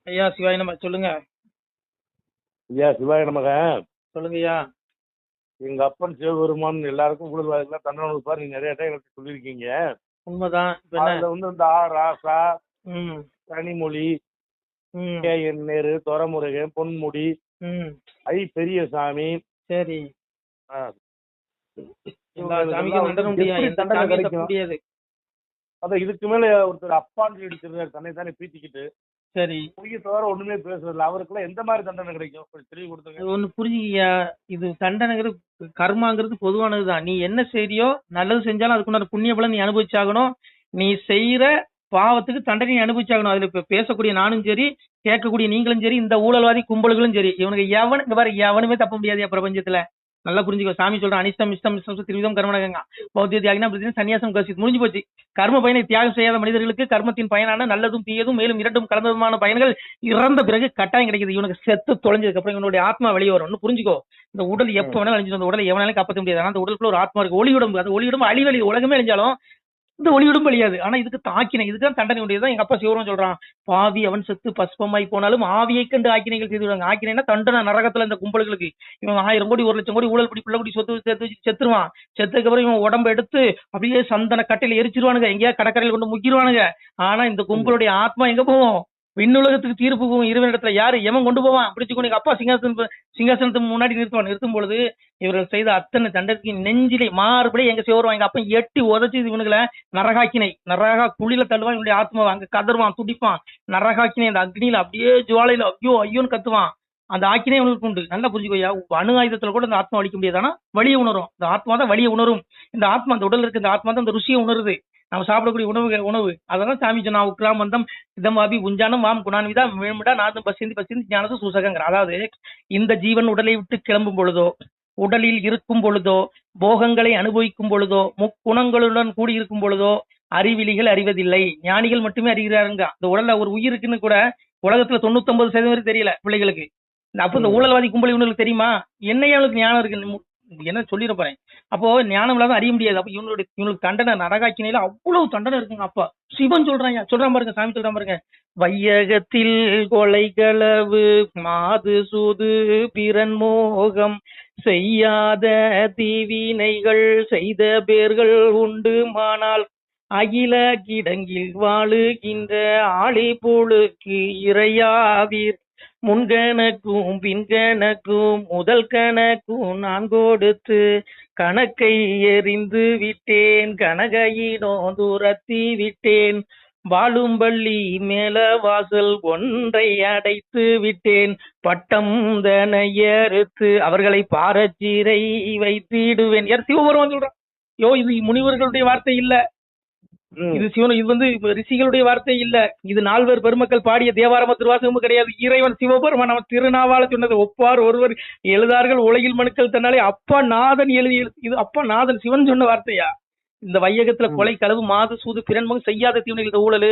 ஐயா சிவாய நம்ம சொல்லுங்க. ஐயா சிவாய நமக. சொல்லுங்க ஐயா. எங்க அப்பன் சிவபெருமான் எல்லாருக்கும் ஊழல்வாதிகளாம் தண்டனை கொடுப்பார். நீங்க நிறைய டைம் எனக்கு சொல்லியிருக்கீங்க. உண்மைதான். இப்ப என்ன? அதுல வந்து இந்த ராசா, ம் கனிமொழி, ம் KN நேரு, துரைமுருகன், பொன்முடி, ம் பெரியசாமி, சரி. ஆ, எல்லா இவங்களுக்கு சாமிக்கும் எல்லாம் தண்டனை வந்து முடியா? எப்படி எந்த தண்டனை சாமியும் தப்ப கிடைக்கும்? முடியாது. அதான் இதுக்கு மேல ஒருத்தர் அப்பான்னு எடுத்துருந்தாரு, தன்னை தானே பீத்திக்கிட்டு சரி. பொய்ய தவிர ஒண்ணுமே பேசுறதில்ல. அவருக்கெல்லாம் எந்த மாதிரி தண்டனை கிடைக்கும்? கொஞ்சம் தெளிவு கொடுத்துங்க. அது ஒண்ணு புரிஞ்சுக்கியா? இது தண்டனைங்கிறது கர்மாங்கிறது பொதுவானதுதான். நீ என்ன செய்றியோ நல்லது செஞ்சாலும் அதுக்குண்டான புண்ணிய பலன் நீ அனுபவிச்சாகணும். நீ செய்யற பாவத்துக்கு தண்டனை நீ அனுபவிச்சாகணும். அதுல இப்ப பேசக்கூடிய நானும் சரி, கேட்கக்கூடிய நீங்களும் சரி, இந்த ஊழல்வாதி கும்பல்களும் சரி, இவனுக்கு இங்க பாரு, எவனுமே தப்ப முடியாது பிரபஞ்சத்துல. நல்லா புரிஞ்சுக்கோ. சாமி சொல்றான், அனிஷ்டம் இஷ்டம் இஷ்டம் திருவிதம் கர்மனகங்க பௌத்திய தியாகினா சன்னியாசம் கசித் முடிஞ்சு போச்சு. கர்ம பயனை தியாகம் செய்யாத மனிதர்களுக்கு கர்மத்தின் பயனான நல்லதும் தீயதும் மேலும் இரண்டும் கலந்ததுமான பயன்கள் இறந்த பிறகு கட்டாயம் கிடைக்குது. இவனுக்கு செத்து தொலைஞ்சதுக்கு அப்புறம் இவனுடைய ஆத்மா வெளியே வரும். புரிஞ்சுக்கோ. இந்த உடல் எப்ப வேணாலும் அழிஞ்சிடும். அந்த உடலை எவனாலும் காப்பாற்ற முடியாது. ஆனா அந்த உடலுக்குள்ள ஒரு ஆத்மா இருக்கு, ஒளி உடம்பு. அந்த ஒளி உடம்பு அழிவழி உலகமே அழிஞ்சாலும் இந்த ஒளிவிடும் வழியாது. ஆனா இதுக்கு தாக்கினை, இதுதான் தண்டனை உடையதான். எங்க அப்பா சிவரும் சொல்றான், பாவி அவன் செத்து பஸ்பமாய் போனாலும் ஆவியை கண்டு ஆக்கினைகள் செய்து விடுவாங்க. ஆக்கினைனா தண்டனை நரகத்துல இந்த கும்பல்களுக்கு. இவன் 1000 கோடி 1,00,000 கோடி ஊழல் படி பிள்ளை குடி சொத்து சேர்த்து வச்சு செத்துருவான். செத்துக்கு அப்புறம் இவன் உடம்பு எடுத்து அப்படியே சந்தன கட்டையில எரிச்சிருவானுங்க, எங்கேயா கடற்கரையில் கொண்டு முக்கிடுவானுங்க. ஆனா இந்த கும்பலுடைய ஆத்மா எங்க போவோம்? விண்ணுலகத்துக்கு தீர்ப்பு போகும். இறைவனிடத்துல யாரு எவன் கொண்டு போவான்? பிடிச்சுக்கோ. எங்க அப்பா சிங்காசனத்துக்கு முன்னாடி நிறுத்தும் பொழுது இவர்கள் செய்த அத்தனை தண்டனைக்கு நெஞ்சிலே மாறுபடி எங்க சிவருவான். எங்க அப்பா எட்டி உதச்சு இவனுங்களை நரகாக்கினை, நரகா குழியில தள்ளுவான். இவனுடைய ஆத்மாவை அங்க கதறுவான், துடிப்பான். நரகாக்கினை அந்த அக்னியில அப்படியே ஜுவாலையில ஐயோ ஐயோன்னு கத்துவான். அந்த ஆக்கினே இவனுக்கு உண்டு. நல்லா புரிஞ்சுக்கோயா. அணு ஆயுதத்துல கூட இந்த ஆத்மா அழிக்க முடியாது. ஆனா வழியை உணரும். இந்த ஆத்மா தான் வழியை உணரும். இந்த ஆத்மா, அந்த உடல் இருக்கு, இந்த ஆத்மா தான் இந்த ருசியை உணருது. நம்ம சாப்பிடக்கூடிய உணவு அதெல்லாம் சாமி சொன்னா உக்ராம் வந்தம் இதமாபி உஞ்சானம் வாம் குணான்விதா மேம்படா நாதம் பசிந்தி ஞானது சூசகங்கிற. அதாவது இந்த ஜீவன் உடலை விட்டு கிளம்பும் பொழுதோ, உடலில் இருக்கும் பொழுதோ, போகங்களை அனுபவிக்கும் பொழுதோ, முக்குணங்களுடன் கூடி இருக்கும் பொழுதோ அறிவிலிகள் அறிவதில்லை. ஞானிகள் மட்டுமே அறிகிறாருங்க. இந்த உடல்ல ஒரு உயிர் இருக்குன்னு கூட உலகத்துல 99% தெரியல பிள்ளைகளுக்கு. அப்ப இந்த ஊழல்வாதி கும்பல் இவனுக்கு தெரியுமா? என்னையா அவனுக்கு ஞானம் இருக்கு? என்ன சொல்லிட போறேன். அப்போ ஞானம் இல்லாத அறிய முடியாது. அப்ப இவனுக்கு தண்டனை நரகாக்கினையில அவ்வளவு தண்டனை இருக்குங்க. அப்பா சிவன் சொல்றான் பாருங்க, சாமி சொல்றான் பாருங்க. வையகத்தில் கொலை களவு மாது சூது பிறன் மோகம் செய்யாத தீவினைகள் செய்த பேர்கள் உண்டு மானால் அகில கிடங்கில் வாழுகின்ற ஆளி புழுக்கு இறையாவீர். முன்கணக்கும் பின்கணக்கும் முதல் கணக்கும் நான் கொடுத்து கணக்கை எறிந்து விட்டேன், கனகையினோ துரத்தி விட்டேன். வாழும் பள்ளி மேல வாசல் ஒன்றை அடைத்து விட்டேன், பட்டம் தனையறுத்து அவர்களை பாரச்சீரை வைத்திடுவேன். யார்? சிவபெருமான் சொல்றான். இது முனிவர்களுடைய வார்த்தை இல்ல, இது இது வந்து ரிஷிகளுடைய வார்த்தை இல்ல. இது 4 பேர் பெருமக்கள் பாடிய தேவாரம திருவாசகமும் கிடையாது. இறைவன் சிவபெருமான் அவன் திருநாவால சொன்னது. ஒப்பார் ஒருவர் எழுதார்கள் உலகில் மனுக்கள் தன்னாலே அப்பா நாதன் எழுதி. இது அப்பா நாதன் சிவன் சொன்ன வார்த்தையா? இந்த வையகத்துல கொலை களவு மாது சூது பிறன்முகம் செய்யாத தீவனைகள் ஊழல்,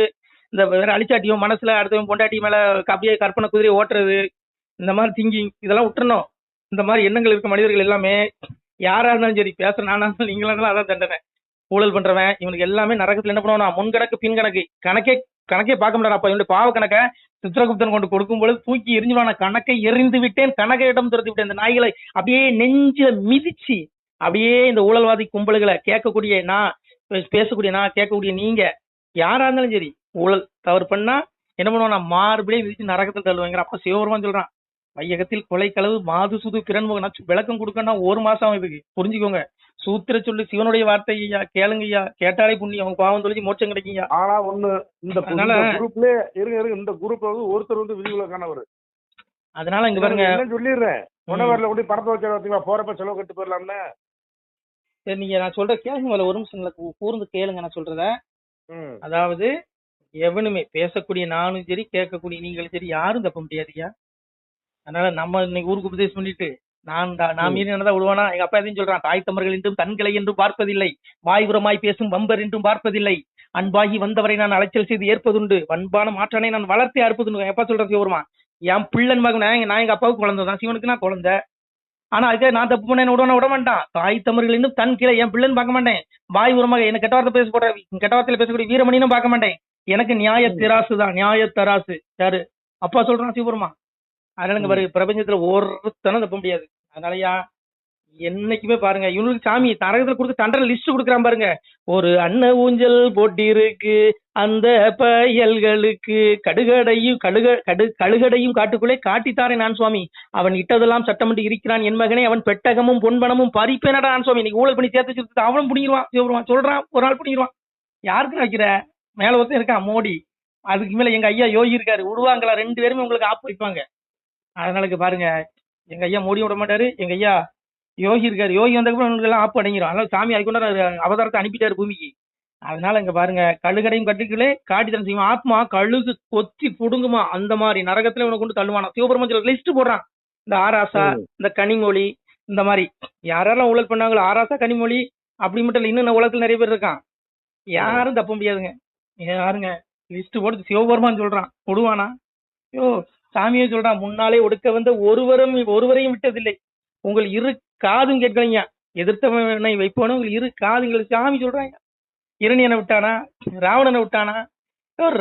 இந்த வேற அழிச்சாட்டியும் மனசுல அடுத்தவன் பொண்டாட்டி மேல அப்படியே கற்பனை குதிரையை ஓட்டுறது, இந்த மாதிரி திங்கிங், இதெல்லாம் விட்டுறணும். இந்த மாதிரி எண்ணங்கள் இருக்க மனிதர்கள் எல்லாமே யாரா இருந்தாலும் சரி, பேசுற நானா இருந்தாலும் நீங்களா இருந்தாலும் அதான் தண்டனை. ஊழல் பண்றவன் இவனுக்கு எல்லாமே நரகத்துல என்ன பண்ணுவான்? முன்கணக்கு பின் கணக்கு கணக்கே பார்க்க முடியாது. அப்ப இவனுடைய பாவ கணக்கை சித்திரகுப்தன் கொண்டு கொடுக்கும் பொழுது தூக்கி எரிஞ்சுவான. கணக்கை எறிந்து விட்டேன், கணக்கை இடம் துரத்தி விட்டேன். இந்த நாய்களை அப்படியே நெஞ்சில மிதிச்சு அப்படியே இந்த ஊழல்வாதி கும்பல்களை கேட்கக்கூடிய நான், பேசக்கூடிய நான், கேட்கக்கூடிய நீங்க யாரா இருந்தாலும் சரி, ஊழல் தவறு பண்ணா என்ன பண்ணுவான்? மாறுபடியும் மிதிச்சு நரகத்தில் தள்ளுவாங்க. அப்ப சிவபெருமான் சொல்றான், வையகத்தில் கொலை களவு மாது சுது பிறன்முகம். விளக்கம் கொடுக்கணும்னா 1 மாசம் இதுக்கு புரிஞ்சுக்கோங்க. சூத்திர சொல்லு சிவனுடைய வார்த்தை ஐயா, கேளுங்கய்யா. கேட்டாலே புண்ணியம், அவங்க பாவம் தொலைச்சி மோட்சம் கிடைக்குங்க. ஆனா ஒண்ணு, இந்த குரூப்ல இந்த குரூப்ல வந்து ஒருத்தர் வந்து விதிவிலக்கானவர். அதனால இங்க பாருங்க, சொல்லிடுறேன். முன்னவரில் கூட படத்தை வச்சு போறப்ப செலவு கட்டு போயிடலாம்னு. சரி, நீங்க நான் சொல்ற கேளுங்க, ஒரு நிமிஷம் கூர்ந்து கேளுங்க நான் சொல்றத. அதாவது எவனுமே பேசக்கூடிய நானும் சரி, கேட்கக்கூடிய நீங்களும் சரி, யாரும் தப்ப முடியாதுயா. அதனால நம்ம இன்னைக்கு ஊருக்கு உபதேசம் பண்ணிட்டு நான் மீறி என்னதான் விடுவானா? எங்க அப்பா எதையும் சொல்றான், தாய் தமர்கள் என்றும் தன்களை என்றும் பார்ப்பதில்லை, வாய்புறமாய் பேசும் வம்பர் என்றும் பார்ப்பதில்லை, அன்பாகி வந்தவரை நான் அலைச்சல் செய்து ஏற்பதுண்டு, அன்பான மாற்றானை நான் வளர்த்தே அறுப்பதுண்டு. எப்பா சொல்ற சிவருமா? என் பிள்ளன் மகன் நான் எங்க அப்பாவுக்கு குழந்தைதான், சிவனுக்கு நான் குழந்தை. ஆனா அதுக்காக நான் தப்பு பண்ண விட மாட்டான். தாய் தமர்கள் இன்னும் தன் கீழே என் பிள்ளைன்னு பார்க்க மாட்டேன். வாய் உரமாக என்ன கெட்ட வார்த்தை கெட்ட வார்த்தையில பேசக்கூடிய வீரமணினும் பார்க்க மாட்டேன். எனக்கு நியாய திராசு தான், நியாய தராசு. யாரு? அப்பா சொல்றான் சிவபெருமா. அதனால இங்க பாரு, பிரபஞ்சத்துல ஒருத்தனும் தப்ப முடியாது. அதனாலயா என்னைக்குமே பாருங்க, இவனுக்கு சாமி நரகத்துல கொடுத்து தண்டனை லிஸ்ட் கொடுக்குறான் பாருங்க. ஒரு அன்ன ஊஞ்சல் போட்டிருக்கு அந்த பயல்களுக்கு, கழுகடையும் காட்டுக்குள்ளே காட்டித்தாரே நான் சுவாமி, அவன் இட்டதெல்லாம் சட்டமன்று இருக்கிறான் என் மகனே, அவன் பெட்டகமும் பொன்பணமும் பறிப்பேனடா நான் சுவாமி. இன்னைக்கு ஊழல் பண்ணி சேர்த்து வச்சிருக்கு அவனும் பிடிங்கிருவான் சிவபெருமான் சொல்றான், ஒரு நாள் பிடிங்கிருவான். யாருக்கு வைக்கிற மேல ஒருத்தன் இருக்கான் மோடி, அதுக்கு மேல எங்க ஐயா யோகி இருக்காரு, விடுவாங்களா? 2 பேருமே உங்களுக்கு ஆப்பு வைப்பாங்க. அதனால பாருங்க, எங்க ஐயா மோடி விட மாட்டாரு, எங்க ஐயா யோகி இருக்காரு, யோகி வந்ததுக்கப்புறம் உங்களுக்கு எல்லாம் ஆப்பு அடங்கிடும். அதனால சாமி அதுக்குள்ள அவதாரத்தை அனுப்பிட்டாரு பூமிக்கு. அதனால இங்க பாருங்க, கழுகடையும் கட்டுக்களே காட்டித்தனம் செய்யும், ஆத்மா கழுகு கொத்தி புடுங்குமா, அந்த மாதிரி நரகத்துல இவனை கொண்டு தள்ளுவானா. சிவபெருமன் லிஸ்ட் போடுறான், இந்த ஆராசா, இந்த கனிமொழி, இந்த மாதிரி யாரெல்லாம் ஊழல் பண்ணாங்களோ, ஆராசா கனிமொழி அப்படி மட்டும் இல்ல, இன்னும் உலகத்துல நிறைய பேர் இருக்கான். யாரும் தப்ப முடியாதுங்க. யாருங்க லிஸ்ட் போட்டு சிவபெருமான் சொல்றான், விடுவானா? ஐயோ, சாமியே சொல்றான், முன்னாலே ஒடுக்க வந்த ஒருவரையும் விட்டதில்லை, உங்கள் இரு காதும் கேட்கலைங்க, எதிர்த்தவனை வைப்போன உங்கள் இரு காதுங்கள். சாமி சொல்றாங்க. இரணியனை விட்டானா? ராவணனை விட்டானா?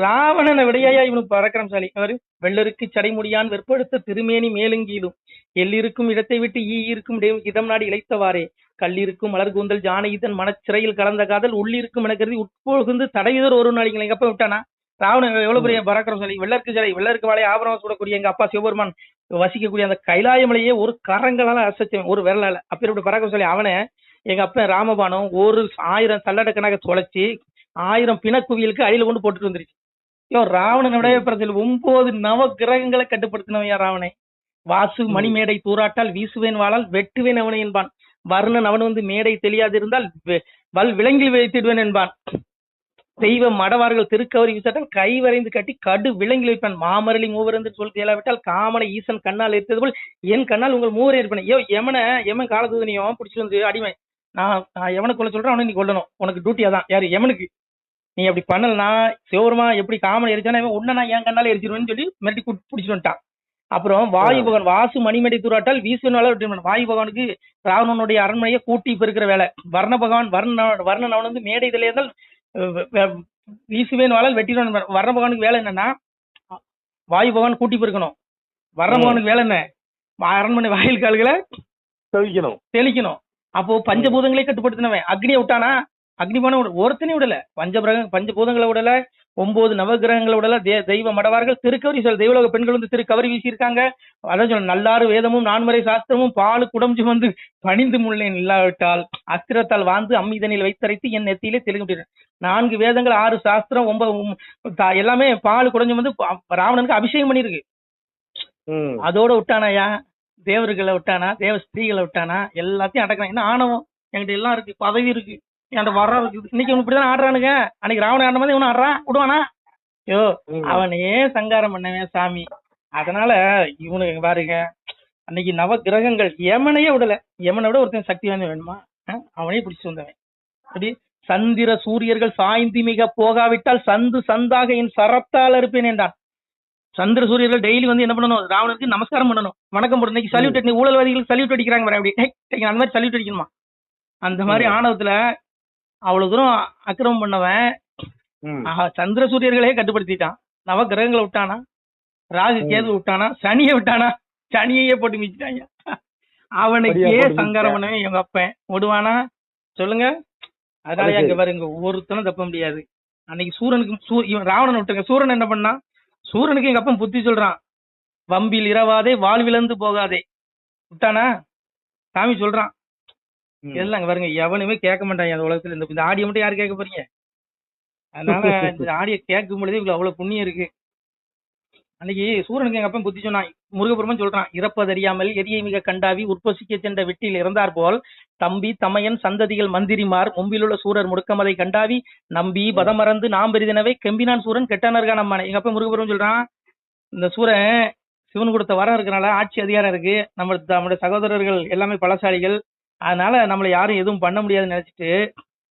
ராவணனை விடையா இவனுக்கு பராக்கிரமசாலி. அவரு வெள்ளருக்கு சடைமுடியான் வெற்படுத்த திருமேனி மேலுங்கீழும், எல்லிருக்கும் இடத்தை விட்டு இருக்கும் இடம் நாடி இழைத்தவாறே, கல்லிருக்கும் மலர் கூந்தல் ஜானகிதன் மனச்சிறையில் கலந்த காதல் உள்ளிருக்கும் என கருதி உட்பொழுகுந்து தடையுதர் ஒரு நாளைக்கு. எங்க அப்பா விட்டானா? ராவணன் எவ்வளவு பெரிய பராக்கிரமசாலி. வெள்ளருக்கு வாழை ஆபரணம் சூடக்கூடிய எங்க அப்பா சிவபெருமான் வசிக்கக்கூடிய அந்த கைலாயமலையே ஒரு கரங்களால அசைச்சவன், ஒரு விரலால. அப்படி பராக்கிரமசாலி அவனை எங்க அப்பா ராமபானம் 1000 தள்ளடக்கணாக தொலைச்சி 1000 பிணக்குவியலுக்கு அடியில கொண்டு போட்டுட்டு வந்துருச்சு. ராவணனை விட பிரச்சனை 9 நவ கிரகங்களை கட்டுப்படுத்தினவையா ராவணை. வாசு மணிமேடை தூராட்டால் வீசுவேன் வாழால் வெட்டுவேன் அவனை என்பான். வர்ணன் அவன் வந்து மேடை தெரியாது இருந்தால் விலங்கில் வைத்திடுவேன் என்பான். தெய்வ மடவார்கள் திருக்கவரி விசாட்டால் கை வரைந்து கட்டி கடு விலங்கில் வைப்பான். மாமரளி மூவர் என்று சொல் கேளாவிட்டால் காமனை ஈசன் கண்ணால் ஏற்றது போல் என் கண்ணால் உங்கள் மூவர் ஏற்பேன். எமன் காலத்துதனையும் பிடிச்சிட்டு வந்து அடிமை, நான் எவனை கொள்ள சொல்றேன் அவனை நீ கொல்லணும், உனக்கு டியூட்டி அதான். யாரு? எமனுக்கு. நீ அப்படி பண்ணலனா சிவபெருமா எப்படி காமனை எரிச்சானா உன்ன நான் என் கண்ணால எரிச்சிருவேன்னு சொல்லி மிரட்டி பிடிச்சிட்டு வந்துட்டான். அப்புறம் வாயு பகவான் வாசு மணிமேடை தூராட்டால் வீசுவனால வாயு பகவானுக்கு ராவணனுடைய அரண்மனையை கூட்டி பெருக்கிற வேலை. வர்ண பகவான் வர்ணன் அவன் வந்து மேடை இதுல இருந்தால் வீசுவேன் வாழால் வெட்டிடுவான். வர்ண பகவானுக்கு வேலை என்னன்னா வாயு பகவான் கூட்டி பெருக்கணும். வர்ண பகவானுக்கு வேலை என்ன? அரண்மனை வாயில் கால்களை தெளிக்கணும். அப்போ பஞ்சபூதங்களே கட்டுப்படுத்தினவன். அக்னியை விட்டானா? அக்னிபான ஒருத்தனையும் விடல. பஞ்சபூதங்களை விடல, 9 நவகிரகங்களை விடல. தெய்வ மடவார்கள் திருக்கவரி தெய்வலோக பெண்கள் வந்து திருக்கவரி வீசியிருக்காங்க. அதான் சொல்ல, நல்லாறு வேதமும் 4 சாஸ்திரமும் பாலு குடம்ஜு வந்து பணிந்து முள்ளேன் இல்லாவிட்டால் அஸ்திரத்தால் வாழ்ந்து அம்மிதனில் வைத்தரைத்து என் நெத்தியிலே தெலுங்கு. 4 வேதங்கள் 6 சாஸ்திரம் 9 எல்லாமே பாலு குடஞ்சு வந்து ராவணனுக்கு அபிஷேகம் பண்ணிருக்கு. அதோட விட்டானாயா? தேவர்களை விட்டானா? தேவ ஸ்திரீகளை விட்டானா? எல்லாத்தையும் அடக்கலாம். என்ன ஆணவம் என்கிட்ட எல்லாம் இருக்கு, பதவி இருக்கு, என்கிட்ட வர இருக்குது. இன்னைக்கு இவனு இப்படிதான் ஆடுறானுங்க. அன்னைக்கு ராவணன் ஆடும் போது இவனு ஆடுறான், விடுவானா? அவனையே சங்காரம் பண்ணவே சாமி. அதனால இவனுக்கு பாருங்க, அன்னைக்கு நவ கிரகங்கள் யமனையே விடல. யமனை விட ஒருத்தன் சக்தி வாய்ந்த வேணுமா? அவனே பிடிச்சு வந்தவன். அப்படி சந்திர சூரியர்கள் சாய்ந்து மிக போகாவிட்டால் சந்து சந்தாக என் சரத்தால் இருப்பேன் என்றான். சந்திர சூரியர்கள் டெய்லி வந்து என்ன பண்ணணும்? ராவணனுக்கு நமஸ்காரம் பண்ணணும், வணக்கம் போடணும். இன்னைக்கு சல்யூட் அடி, ஊழல்வாதிகளுக்கு சல்யூட் அடிக்கிறாங்க பாரு, அப்படி அந்த மாதிரி சல்யூட் அடிக்கணுமா? அந்த மாதிரி ஆணவத்துல அவ்வளவு தூரம் அக்கிரமம் பண்ணவன் சந்திர சூரியர்களே கட்டுப்படுத்திட்டான். நவ கிரகங்களை விட்டானா? ராகு கேது விட்டானா? சனியை விட்டானா? சனியையே போட்டு மிச்சிட்டாங்க. அவனுக்கே சங்காரம் பண்ணவே எங்க அப்பன் விடுவானா? சொல்லுங்க. அதனால எங்க பாருங்க, ஒருத்தனும் தப்ப முடியாது. அன்னைக்கு சூரனுக்கு ராவணன் விட்டுங்க, சூரன் என்ன பண்ணா? சூரனுக்கு எங்க அப்பன் புத்தி சொல்றான், வம்பில் இரவாதே வாழ்விழந்து போகாதே. விட்டானா? சாமி சொல்றான். இதெல்லாம் அங்க பாருங்க, எவனுமே கேட்க மாட்டாங்க அந்த உலகத்துல. இந்த ஆடியோ மட்டும் யாரு கேட்க போறீங்க? அதனால இந்த ஆடியோ கேட்கும் பொழுது இவ்வளவு அவ்வளவு புண்ணியம் இருக்கு. அன்னைக்கு சூரனுக்கு எங்க அப்பன் புத்தி சொன்னான். முருகபெருமான் சொல்றான், இறப்பதறியாமல் எரியை மிக கண்டாவி உற்பசிக்க சென்ற வெட்டியில் இறந்தார் போல் தம்பி தமையன் சந்ததிகள் மந்திரிமார் மும்பிலுள்ள சூரர் முடுக்கமதை கண்டாவி நம்பி பதமறந்து நாம் பெரிதனவே கெம்பினான் சூரன் கெட்டானர்கான் அம்மானே. எங்க அப்பா முருகபெருமான் சொல்றான், இந்த சூரன் சிவன் கொடுத்த வரம் இருக்கனால ஆட்சி அதிகாரம் இருக்கு, நம்மளுடைய சகோதரர்கள் எல்லாமே பலசாலிகள், அதனால நம்மளை யாரும் எதுவும் பண்ண முடியாதுன்னு நினைச்சிட்டு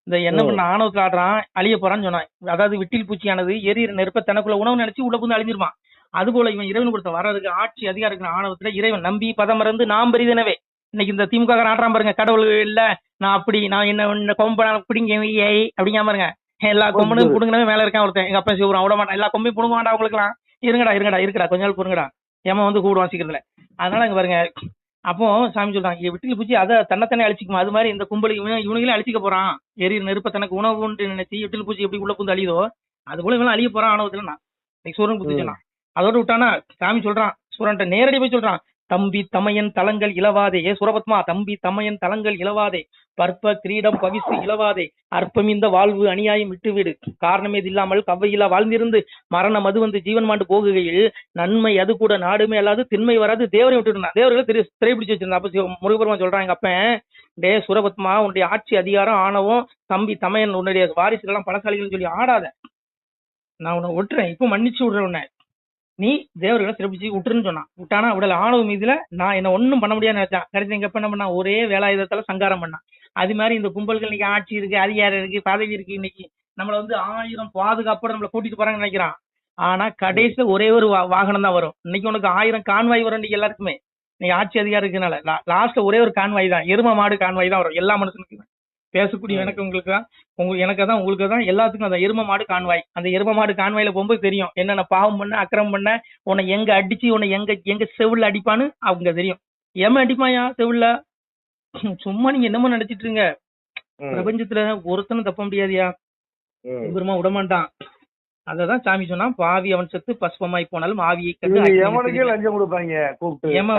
இந்த என்ன பண்ண ஆணவத்துல ஆடுறான், அழிய போறான்னு சொன்னான். அதாவது விட்டில் பூச்சியானது எரியிற நெருப்ப தனக்குள்ள உணவு நினைச்சு உள்ள புந்து அழிஞ்சிருவான். அது போல இவன் இறைவன் கொடுத்த வரதுக்கு ஆட்சி அதிகாரம் இருக்கிற ஆணவத்துல இறைவன் நம்பி பதமறந்து நாம் பெரிதனவே. இன்னைக்கு இந்த திமுக ஆடுறான் பாருங்க, கடவுள் இல்ல நான் அப்படி நான் என்ன கொம்பன பிடிங்க அப்படிங்க பாருங்க, எல்லா கொம்பனும் புடுங்கினவே மேல இருக்கான் ஒருத்தன். எங்க அப்பா சிவரான் விட மாட்டான், எல்லா கொம்பையும் புடுங்க மாட்டான். அவங்களுக்கு எல்லாம் இருக்கடா கொஞ்ச நாள் பொறுங்கடா. ஏமா வந்து கூடுவான் சீக்கிரத்துல. அதனால அங்க பாருங்க. அப்போ சாமி சொல்றாங்க விட்டில் பூச்சி அதை தன்னைத்தானே அழிச்சிக்குமா, அது மாதிரி இந்த கும்பல் இவனுங்களே அழிச்சிக்க போறான். எரியிற நெருப்ப தனக்கு உணவுன்னு நினைச்சு விட்டில் பூச்சி எப்படி உள்ள புந்து அழியுதோ அது போல இவன் அழிய போறான் ஆணவத்துல. நான் சூரன் புத்தி சொன்னான். அதோட விட்டானா சாமி சொல்றான் சூரன்ட்ட நேரடி போய் சொல்றான், தம்பி தமையன் தலங்கள் இலவாதே. சூரபத்மா, தம்பி தமையன் தலங்கள் இலவாதே, பற்ப கிரீடம் பவிசு இலவாதே, அற்பம் இந்த வாழ்வு அநியாயம் விட்டுவிடு, காரணமே இல்லாமல் கவ்வையிலா வாழ்ந்திருந்து மரண மது வந்து ஜீவன் மாண்டு போகுகையில் நன்மை அது கூட நாடுமே அல்லாது திண்மை வராது. தேவரை விட்டுருந்தான். தேவர்களை திரைப்பிடிச்சு வச்சிருந்தான். அப்ப முருகபெருமான் சொல்றான் எங்க அப்பன், டே சூரபத்மா, உன்னுடைய ஆட்சி அதிகாரம் ஆணவம் தம்பி தமையன் உன்னுடைய வாரிசுகள் எல்லாம் பலசாலிகள் சொல்லி ஆடாத. நான் உன்னை விட்டுறேன், இப்ப மன்னிச்சு விடுறேன் உன்னை, நீ தேவர்களை சிறப்பிச்சு விட்டுருன்னு சொன்னான். விட்டானா உடல் ஆணவ மீதுல நான் என்ன ஒன்னும் பண்ண முடியாதுன்னு நினைச்சான். கடைசி எங்க என்ன பண்ணா, ஒரே வேலாயுதத்தால சங்காரம் பண்ணான். அது மாதிரி இந்த கும்பல்கள் இன்னைக்கு ஆட்சி இருக்கு, அதிகாரம் இருக்கு, பதவி இருக்கு, இன்னைக்கு நம்மள வந்து 1000 பாதுகாப்போட நம்மள கூட்டிட்டு போறாங்கன்னு நினைக்கிறான். ஆனா கடைசியில ஒரே ஒரு வாகனம் தான் வரும். இன்னைக்கு உனக்கு 1000 கான்வாய் வரும். இன்னைக்கு எல்லாருக்குமே நீ ஆட்சி அதிகாரம் இருக்குனால லாஸ்ட்ல ஒரே ஒரு கான்வாய் தான், எரும மாடு கான்வாய் தான் வரும் எல்லா மனுஷனுக்குமே. பேசக்கூடிய எனக்கு உங்களுக்கு தான், எனக்கு தான் உங்களுக்கு தான், எல்லாத்துக்கும் அந்த எரும மாடு கான்வாய். அந்த எரும மாடு கான்வாயில போகும்போது தெரியும் என்னென்ன பாவம் பண்ண அக்கிரமம் பண்ண, உன்னை எங்க அடிச்சு உன்னை எங்க செவில்ல அடிப்பான்னு அவங்க தெரியும். ஏமா அடிப்பாயா செவில்ல? சும்மா நீங்க என்னமோ நினைச்சிட்டு இருங்க. பிரபஞ்சத்துல ஒருத்தனும் தப்ப முடியாதியா, பெருமா விடமாட்டான். அததான் சாமி சொன்னா, பாவி அவன் செத்து பஸ்பமாய் போனாலும் ஆவியை லஞ்சம் கொடுப்பாங்க. ஏமா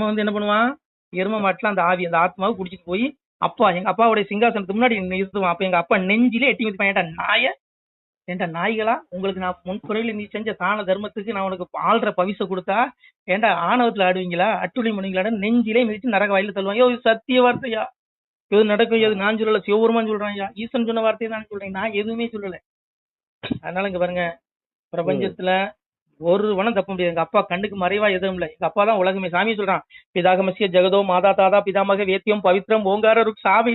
வந்து என்ன பண்ணுவான், எரும மாட்டுல அந்த ஆவி அந்த ஆத்மாவை குடிச்சிட்டு போய் அப்பா எங்க அப்பாவுடைய சிங்காசனத்துக்கு முன்னாடி நிறுத்துவான். அப்ப எங்க அப்பா நெஞ்சிலே எட்டி வச்சுப்பான், ஏண்டா நாய்களா, உங்களுக்கு நான் முன்புறையில நீ செஞ்ச தான தர்மத்துக்கு நான் உனக்கு ஆள்ற பவிச கொடுத்தா ஏண்டா ஆணவத்துல ஆடுவீங்களா, அட்டுழி முனிங்களா, நெஞ்சிலே மிதிச்சு நரக வாயில தள்ளுவாங்க. யோ சத்திய வார்த்தையா, எது நடக்கும் எது நான் சொல்லல, சிவபெருமான் சொல்றான். ஈசன் சொன்ன வார்த்தையை தான் சொல்றேன், நான் எதுவுமே சொல்லல. அதனால இங்க பாருங்க, பிரபஞ்சத்துல ஒரு வனம் தப்ப முடியாது. எங்க அப்பா கண்ணுக்கு மறைவா எதுவும் இல்லை. எங்க அப்பா தான் உலகமே. சாமி சொல்றான், பிதாகமசிய ஜெகதோ மாதா தாதா பிதாமக வேத்தியம் பவித்ரம் ஓங்கார சாமி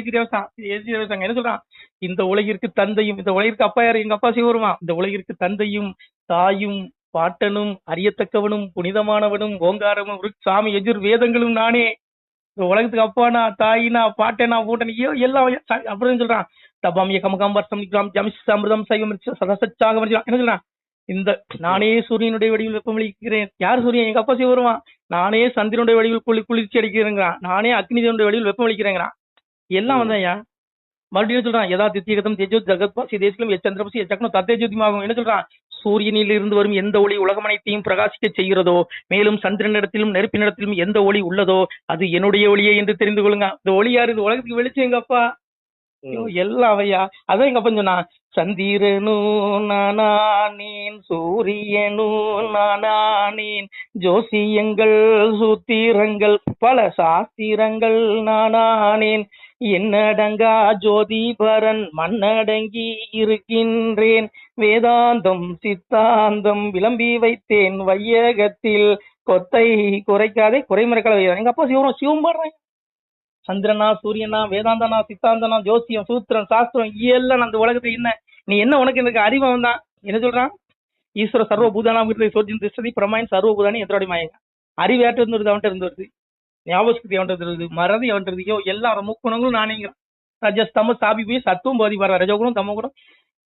என்ன சொல்றான், இந்த உலகிற்கு தந்தையும், இந்த உலகிற்கு அப்பா யாரு, எங்க அப்பா சிவருமா, இந்த உலகிற்கு தந்தையும் தாயும் பாட்டனும் அறியத்தக்கவனும் புனிதமானவனும் ஓங்காரமும் சாமி எதிர் வேதங்களும் நானே. இந்த உலகத்துக்கு அப்பானா தாயினா பாட்டனா பூட்டனோ எல்லாம் அப்படின்னு சொல்றான். தபாமிய கமகம் வருஷம் ஜமிஷம் சைவம் சதசச்சாக என்ன சொல்றான், இந்த நானே சூரியனுடைய வடிவில் வெப்பமளிக்கிறேன். யார் சூரியன், எங்க அப்பா சிவருவான். நானே சந்திரனுடைய வடிவில் குளிர்ச்சி அடிக்கிறேங்கிறான். நானே அக்னிதனுடைய வடிவில் வெப்பமளிக்கிறேங்கிறான். எல்லாம் வந்தாயா மறுபடியும் சொல்றான், எதா தித்தியகதம் தேஜோ ஜகத்பாசி தேசிலும் எச்சந்திரபசி எச்சக்கணும் தத்தேஜோதிமாகும். என்ன சொல்றான், சூரியனில் இருந்து வரும் எந்த ஒளி உலகமனைத்தையும் பிரகாசிக்க செய்கிறதோ, மேலும் சந்திரனிடத்திலும் நெருப்பினிடத்திலும் எந்த ஒளி உள்ளதோ அது என்னுடைய ஒளியே என்று தெரிந்து கொள்ளுங்க. இந்த ஒளி யாரு, இந்த உலகத்துக்கு வெளிச்சம் எங்க அப்பா. எல்லாம் அவையா. அதான் எங்க அப்பா சொன்னா, சந்திரனும் நானானேன் சூரியனும் நானானேன் ஜோசியங்கள் சூத்திரங்கள் பல சாஸ்திரங்கள் நானானேன் என்னடங்கா ஜோதிபரன் மண்ணடங்கி இருக்கின்றேன் வேதாந்தம் சித்தாந்தம் விளம்பி வைத்தேன் வையகத்தில் கொத்தை குறைக்காதே குறைமறைக்காத. எங்க அப்பா சிவம் பாடுறேன். சந்திரனா சூரியனா வேதாந்தனா சித்தாந்தனா ஜோசியம் சூத்திரம் சாஸ்திரம் எல்லாம் அந்த உலகத்துல என்ன நீ என்ன உனக்கு எனக்கு அறிவம் தான். என்ன சொல்றான், ஈஸ்வர சர்வ பூதானா சோஜின் திசதி பிரமாயின் சர்வ பூதானி எத்தோட மாயங்க. அறிவு ஏற்ற இருந்து வருது, அவன்கிட்ட இருந்து வருது. ஞாபகத்துக்கு அவன்கிட்ட வருது, மறதி அவன்கிட்ட இருக்கு. எல்லாரும் முக்குணங்களும் நானேங்கிறான். ரஜஸ்தம சாபி போய் சத்துவம் போதி பாரு, ரஜோகுணம் தமோ குணம்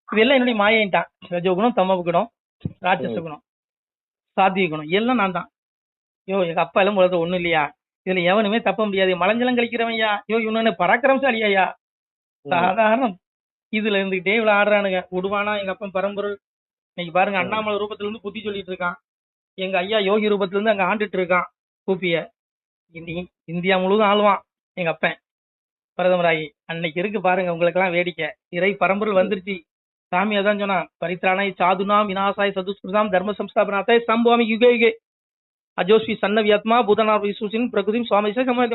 இதெல்லாம் என்னுடைய மாயின்ட்டான். ரஜோகுணம் தமோ குணம் ராட்சச குணம் சாத்விக குணம் எல்லாம் நான் தான். எங்க அப்பா எல்லாம் உலகத்துல ஒண்ணும் இல்லையா, இதுல எவனுமே தப்ப முடியாது. மலஞ்சலம் கழிக்கிறவன்யா, இன்னொன்னு பராக்கிரமசாலியா. சாதாரணம் இதுல இருந்துகிட்டே இவ்வளவு ஆடுறானுங்க. விடுவானா எங்க அப்பா பரம்பொருள். இன்னைக்கு பாருங்க, அண்ணாமலை ரூபத்துல இருந்து புத்தி சொல்லிட்டு இருக்கான். எங்க ஐயா யோகி ரூபத்துல இருந்து அங்க ஆண்டுட்டு இருக்கான் கூப்பிய. இந்தியா முழுவதும் ஆளுவான் எங்க அப்பன் பிரதமராகி. அன்னைக்கு இருக்கு பாருங்க உங்களுக்கு எல்லாம் வேடிக்கை. இறை பரம்பொருள் வந்துருச்சு. சாமி அதான் சொன்னா, பரித்ராணாய் சாதுனாம் விநாசாய் சதுஸ்கிருதாம் தர்ம சம்ஸ்தாபனாத்தாய் சம்பவாமி யுகே யுகே அஜோஸ்வி சன்னவியாத்மா பூதனார் விசூசின் பிரகுதியும் சுவாமி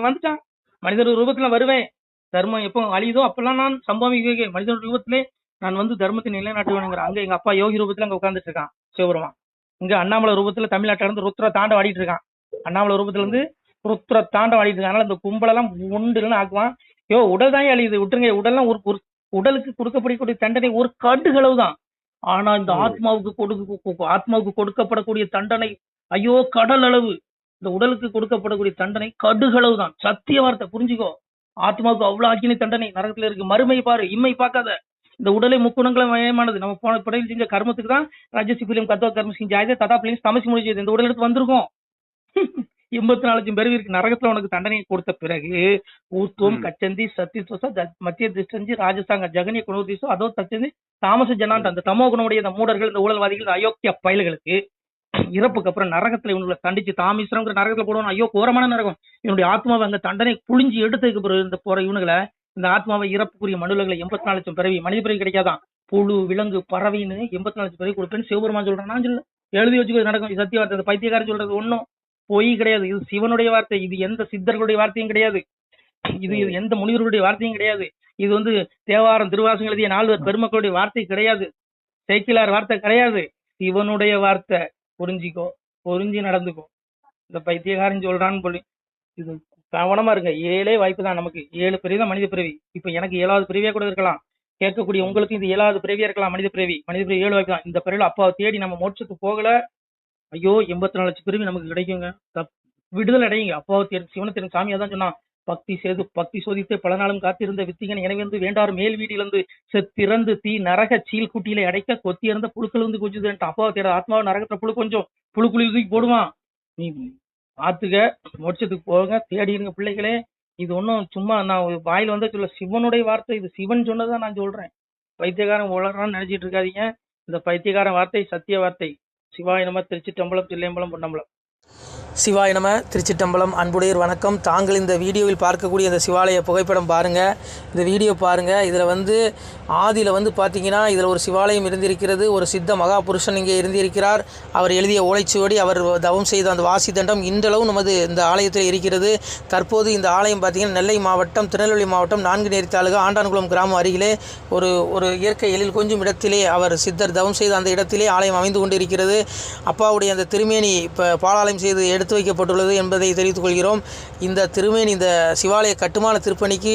வந்துட்டான். மனிதர் ரூபத்துல வருவேன். தர்மம் எப்போ அழியுதோ அப்பெல்லாம் நான் சம்பவம் மனிதன் ரூபத்திலே நான் வந்து தர்மத்தை நிலைநாட்டுவேனுங்கிற. அங்க எங்க அப்பா யோகி ரூபத்துல அங்க உட்காந்துட்டு இருக்கான் சிவபெருமான். இங்க அண்ணாமலை ரூபத்துல தமிழ்நாட்டுல இருந்து ருத்ர தாண்டம் ஆடிட்டு இருக்கான். அண்ணாமலை ரூபத்துல இருந்து ருத்ர தாண்டம் ஆடிட்டு இருக்காங்க. இந்த கும்பலெல்லாம் உண்டுன்னு ஆக்குவான். உடல் தான் அழியுது, விட்டுருங்க. உடல்லாம் ஒரு உடலுக்கு கொடுக்கப்படக்கூடிய தண்டனை ஒரு கடுகளவு தான். ஆனா இந்த ஆத்மாவுக்கு கொடுக்கப்படக்கூடிய தண்டனை ஐயோ கடல் அளவு. இந்த உடலுக்கு கொடுக்கப்படக்கூடிய தண்டனை கடுகளவு தான். சத்திய வார்த்தை புரிஞ்சுக்கோ. ஆத்மாவுக்கு அவ்வளவு ஆக்கின தண்டனை நரகத்துல இருக்கு. மறுமை பாரு, இம்மை பார்க்காத. இந்த உடலை முக்குணங்களும் மயமானது. நம்ம போன பிறகு செஞ்ச கர்மத்துக்கு தான் ராஜசிபிலியம் கத்தோ கர்ம செஞ்சாயுதே ததா பிள்ளைங்க தமசி முடிஞ்சது. இந்த உடல் எடுத்து வந்திருக்கோம். 84 லட்சம் பேர் இருக்கு. நரகத்துல உனக்கு தண்டனை கொடுத்த பிறகு ஊத்துவம் கச்சந்தி சத்தியசோச மத்திய திஷ்டஞ்சி ராஜசாங்க ஜெகனிய குணோதிசோ அதோ தச்சந்தி தாமச ஜனாந்த அந்த தமோ குணமுடைய இந்த மூடர்கள், இந்த ஊழல்வாதிகள், அயோக்கிய பயல்களுக்கு இறப்புக்கு அப்புறம் நரகத்துல இவங்களை தண்டிச்சு தாமீஸ்வரங்கிற நரகத்துல போடுவான். ஐயோ கோரமான நரகம். இவனுடைய ஆத்மாவை அங்க தண்டனை புழிஞ்சு எடுத்ததுக்கு பிறகு இந்த போற இவனுங்களை இந்த ஆத்மாவை இறப்புக்குரிய மனுலகளை 84 லட்சம் பிறவி மனித பிறவி கிடைக்காதான், புழு விலங்கு பறவைன்னு 84 லட்சம் பிறவி கொடுப்பேன்னு சிவபெருமான் சொல்றான். நான் சொல்ல எழுதி வச்சுக்கிறது நடக்கும். சத்திய வார்த்தை. இந்த பைத்தியக்காரன் சொல்றது ஒன்னும் பொய் கிடையாது. இது சிவனுடைய வார்த்தை. இது எந்த சித்தர்களுடைய வார்த்தையும் கிடையாது. இது எந்த முனிவர்களுடைய வார்த்தையும் கிடையாது. இது தேவாரம் திருவாசகம் எழுதிய 4 பெருமக்களுடைய வார்த்தை கிடையாது. சேக்கிலார் வார்த்தை கிடையாது. சிவனுடைய வார்த்தை. புரிஞ்சிக்கோ, புரிஞ்சு நடந்துக்கோ. இந்த பைத்தியக்காரன் சொல்றான்னு சொல்லி இது கவனமா இருங்க. 7 வாய்ப்பு தான் நமக்கு. 7 பிறவி தான் மனித பிறவி. இப்ப எனக்கு 7வது பிறவியா கூட இருக்கலாம். கேட்கக்கூடிய உங்களுக்கு இது 7வது பிறவியா இருக்கலாம். மனித பிறவி 7 வாய்ப்பு தான். இந்த பிறவில அப்பாவை தேடி நம்ம மோட்சத்துக்கு போகல. ஐயோ 84 லட்சம் பிறவி நமக்கு கிடைக்குங்க. விடுதலை அடையுங்க. அப்பாவை தேடி சிவனை தேடி. சாமியா தான் சொன்னா பக்தி செய்து பக்தி சோதித்து பல நாளும் காத்திருந்த வித்திகன் எனவே வேண்டார் மேல் வீட்டிலிருந்து செத்திறந்து தீ நரக சீல் குட்டியில அடைக்க கொத்தி இறந்த புழுக்கள் கொஞ்சம் அப்பாவை தேட. ஆத்மாவை நரகத்துல புழு கொஞ்சம் புழுக்குழி தூக்கி போடுவான். நீ ஆத்துக்க மோட்சத்துக்கு போங்க, தேடிடுங்க பிள்ளைகளே. இது ஒன்றும் சும்மா நான் வாயில் சொல்ல சிவனுடைய வார்த்தை. இது சிவன் சொன்னதான் நான் சொல்றேன். பைத்தியக்காரன் உலகிறான்னு நினைச்சிட்டு இருக்காதீங்க. இந்த பைத்தியக்காரன் வார்த்தை சத்திய வார்த்தை. சிவாய நம. திருச்சிற்றம்பலம், தில்லையம்பலம், பொன்னம்பலம். சிவாய நம. திருச்சிற்றம்பலம். அன்புடையர் வணக்கம். தாங்கள் இந்த வீடியோவில் பார்க்கக்கூடிய இந்த சிவாலய புகைப்படம் பாருங்கள். இந்த வீடியோ பாருங்கள். இதில் ஆதியில் பார்த்தீங்கன்னா இதில் ஒரு சிவாலயம் இருந்திருக்கிறது. ஒரு சித்த மகாபுருஷன் இங்கே இருந்திருக்கிறார். அவர் எழுதிய ஓலைச்சுவடி, அவர் தவம் செய்த அந்த வாசி தண்டம் இன்றளவும் நமது இந்த ஆலயத்தில் இருக்கிறது. தற்போது இந்த ஆலயம் பார்த்திங்கன்னா நெல்லை மாவட்டம், திருநெல்வேலி மாவட்டம், 4 தாலுகா, ஆண்டான்குளம் கிராமம் அருகிலே ஒரு இயற்கை எழில் கொஞ்சம் இடத்திலே அவர் சித்தர் தவம் செய்த அந்த இடத்திலே ஆலயம் அமைந்து கொண்டிருக்கிறது. அப்பாவுடைய அந்த திருமேனி இப்போ பாலாலயம் செய்து எடுத்து வைக்கப்பட்டுள்ளது என்பதை தெரிவித்துக் கொள்கிறோம். இந்த திருமேனி, இந்த சிவாலய கட்டுமான திருப்பணிக்கு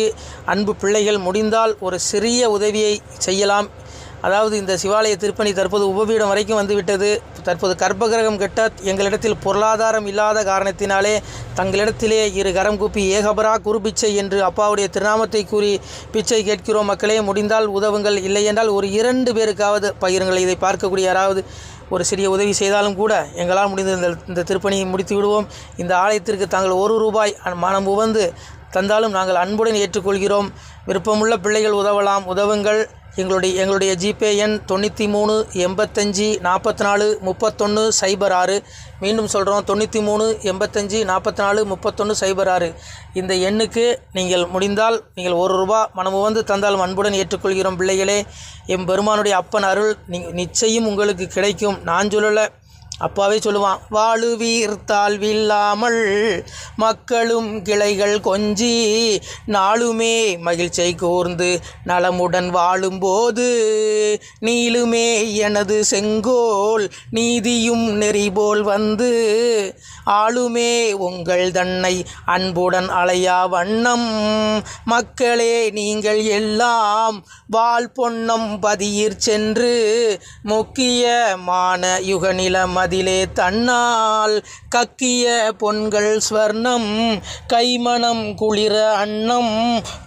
அன்பு பிள்ளைகள் முடிந்தால் ஒரு சிறிய உதவியை செய்யலாம். அதாவது இந்த சிவாலய திருப்பணி தற்போது உபபீடம் வரைக்கும் வந்துவிட்டது. தற்போது கர்ப்பகிரகம் கட்ட எங்களிடத்தில் பொருளாதாரம் இல்லாத காரணத்தினாலே தங்களிடத்திலே 2 கரம் கூப்பி ஏகபரா குரு பிச்சை என்று அப்பாவுடைய திருநாமத்தை கூறி பிச்சை கேட்கிறோம். மக்களே, முடிந்தால் உதவுங்கள். இல்லை என்றால் ஒரு 2 பேருக்காவது பகிருங்கள். இதை பார்க்கக்கூடிய யாராவது ஒரு சிறிய உதவி செய்தாலும் கூட எங்களால் முடிந்த இந்த திருப்பணியை முடித்து விடுவோம். இந்த ஆலயத்திற்கு தாங்கள் 1 ரூபாய் மனம் உவந்து தந்தாலும் நாங்கள் அன்புடன் ஏற்றுக்கொள்கிறோம். விருப்பமுள்ள பிள்ளைகள் உதவலாம். உதவுங்கள். எங்களுடைய ஜிபே எண் 93 85 44 31 06. மீண்டும் சொல்கிறோம், 93 85 44 31 06. இந்த எண்ணுக்கு நீங்கள் முடிந்தால் நீங்கள் 1 ரூபாய் மனமு வந்து தந்தாலும் அன்புடன் ஏற்றுக்கொள்கிறோம். பிள்ளைகளே, எம்பெருமானுடைய அப்பன் அருள் நிச்சயம் உங்களுக்கு கிடைக்கும். நான் சொல்லலை, அப்பாவே சொல்லுவான், வாழுவீர் தாழ்வில்லாமல் மக்களும் கிளைகள் கொஞ்சி நாளுமே மகிழ்ச்சியை கூர்ந்து நலமுடன் வாழும்போது நீளுமே எனது செங்கோல் நீதியும் நெறிபோல் வந்து ஆளுமே உங்கள் தன்னை அன்புடன் அலையா வண்ணம் மக்களே நீங்கள் எல்லாம் வாழ் பொன்னம் பதியிற் சென்று முக்கியமான யுகநிலம் அதிலே தன்னால் கக்கிய பொன்கள் ஸ்வர்ணம் கைமணம் குளிர அன்னம்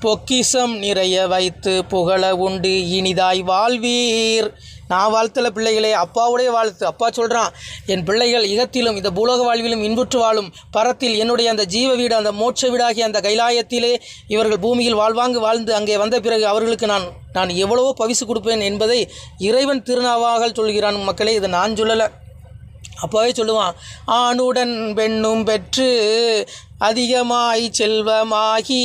பொக்கிசம் நிறைய வைத்து புகழ உண்டு இனிதாய் வாழ்வீர். நான் வாழ்த்தல பிள்ளைகளே, அப்பாவுடைய வாழ்த்து. அப்பா சொல்கிறான், என் பிள்ளைகள் இகத்திலும் இந்த பூலோக வாழ்விலும் இன்புற்று வாழும் பரத்தில் என்னுடைய அந்த ஜீவ வீடு, அந்த மோட்ச வீடாகிய அந்த கைலாயத்திலே இவர்கள் பூமியில் வாழ்ந்து அங்கே வந்த பிறகு அவர்களுக்கு நான் எவ்வளவோ பரிசு கொடுப்பேன் என்பதை இறைவன் திருநாவாக சொல்கிறான். மக்களே, இதை நான் சொல்லலை, அப்பாவே சொல்லுவான். ஆணுடன் பெண்ணும் பெற்று அதிகமாய் செல்வமாகி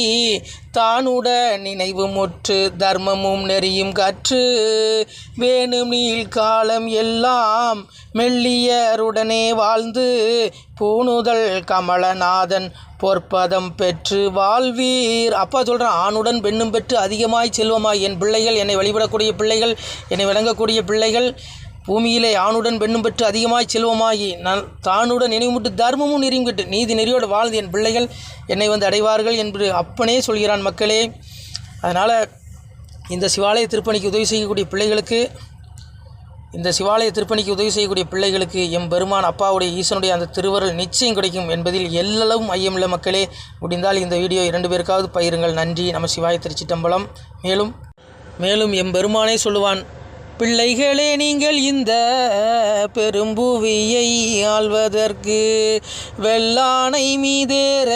தானுட நினைவு முற்று தர்மமும் நெறியும் கற்று வேணும் நீள் காலம் எல்லாம் மெல்லியருடனே வாழ்ந்து பூணுதல் கமலநாதன் பொற்பதம் பெற்று வாழ்வீர். அப்பா சொல்கிறான், ஆணுடன் பெண்ணும் பெற்று அதிகமாய் செல்வமாய். என் பிள்ளைகள், என்னை வழிபடக்கூடிய பிள்ளைகள், என்னை விளங்கக்கூடிய பிள்ளைகள் பூமியிலே ஆணுடன் பெண்ணும் பெற்று அதிகமாய் செல்வமாகி நான் தானுடன் நினைவுமுட்டு தர்மமும் நெறியும் கட்டு நீதி நெறியோடு வாழ்ந்து என் பிள்ளைகள் என்னை வந்து அடைவார்கள் என்று அப்பனே சொல்கிறான். மக்களே, அதனால் இந்த சிவாலய திருப்பணிக்கு உதவி செய்யக்கூடிய பிள்ளைகளுக்கு எம்பெருமான் அப்பாவுடைய ஈசனுடைய அந்த திருவருள் நிச்சயம் கிடைக்கும் என்பதில் எல்லளவும் ஐயமில்லை. மக்களே, முடிந்தால் இந்த வீடியோ 2 பேருக்காவது பகிருங்கள். நன்றி. நம சிவாய. திருச்சிற்றம்பலம். மேலும் மேலும் எம்பெருமானே சொல்லுவான், பிள்ளைகளே நீங்கள் இந்த பெரும்புவியை ஆள்வதற்கு வெள்ளானை மீதேற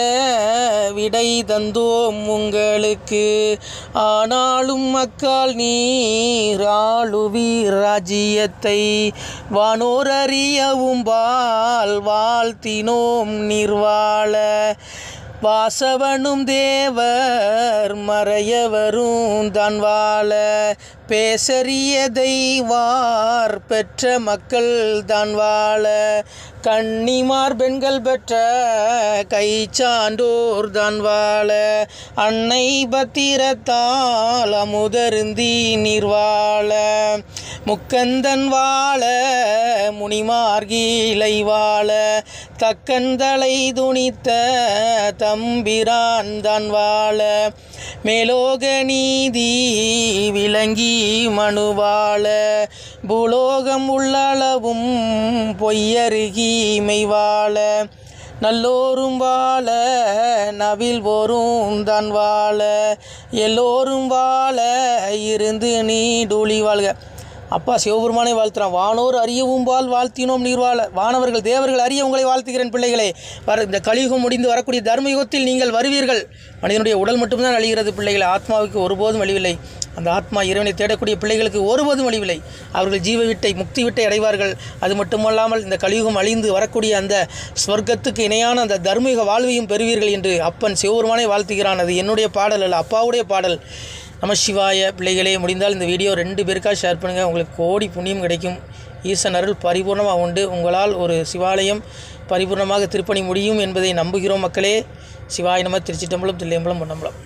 விடை தந்தோம் உங்களுக்கு. ஆனாலும் மக்கால் நீர் ஆளுவீர் ராஜ்யத்தை வானோர் அறியவும் வாழ்த்தினோம் நீர்வாழ. வாசவனும் தேவர் மறையவரும் தான் வாழ பேசறியதை வார் பெற்ற மக்கள் தான் வாழ. கன்னிமார் பெண்கள் பெற்ற கை சான்றோர் தான் வாழ. அன்னை பத்திரத்தால் அமுதருந்தி நீர் வாழ. முக்கந்தன் வாழ முனிமார்கீலை வாழ. தக்கந்தலை துணித்த தம்பிரான் தான் வாழ. மேலோக நீதி விளங்கி மனுவாழ. பூலோகம் உள்ளளவும் பொய்யருகி மெய்வாழ. நல்லோரும் வாழ நவில் போரும் தான் வாழ. எல்லோரும் வாழ இருந்து நீடூழி வாழ்க. அப்பா சிவபெருமானை வாழ்த்துறான். வானோர் அறியவும் வாழ்த்தினோம் நீர்வாழ. வானவர்கள் தேவர்கள் அறிய உங்களை வாழ்த்துகிறேன் பிள்ளைகளே. இந்த கலியுகம் முடிந்து வரக்கூடிய தர்மயுகத்தில் நீங்கள் வருவீர்கள். மனிதனுடைய உடல் மட்டும்தான் அழிகிறது பிள்ளைகளை, ஆத்மாவுக்கு ஒருபோதும் அழிவில்லை. அந்த ஆத்மா இறைவனை தேடக்கூடிய பிள்ளைகளுக்கு ஒருபோதும் அழிவில்லை. அவர்கள் ஜீவ விட்டை முக்தி விட்டை அடைவார்கள். அது மட்டுமல்லாமல் இந்த கலியுகம் அழிந்து வரக்கூடிய அந்த ஸ்வர்க்கத்துக்கு இணையான அந்த தர்மயுக வாழ்வையும் பெறுவீர்கள் என்று அப்பன் சிவபெருமானை வாழ்த்துகிறான். அது என்னுடைய பாடல் அல்ல, அப்பாவுடைய பாடல். நம சிவாய. பிள்ளைகளே, முடிந்தால் இந்த வீடியோ 2 பேருக்காக ஷேர் பண்ணுங்கள். உங்களுக்கு கோடி புண்ணியம் கிடைக்கும். ஈசன் அருள் பரிபூர்ணமாக உண்டு. உங்களால் ஒரு சிவாலயம் பரிபூர்ணமாக திருப்பணி முடியும் என்பதை நம்புகிறோம் மக்களே. சிவாய நம. திருச்சிட்டம்பலம், தில்லையம்பலம், பொன்னம்பலம்.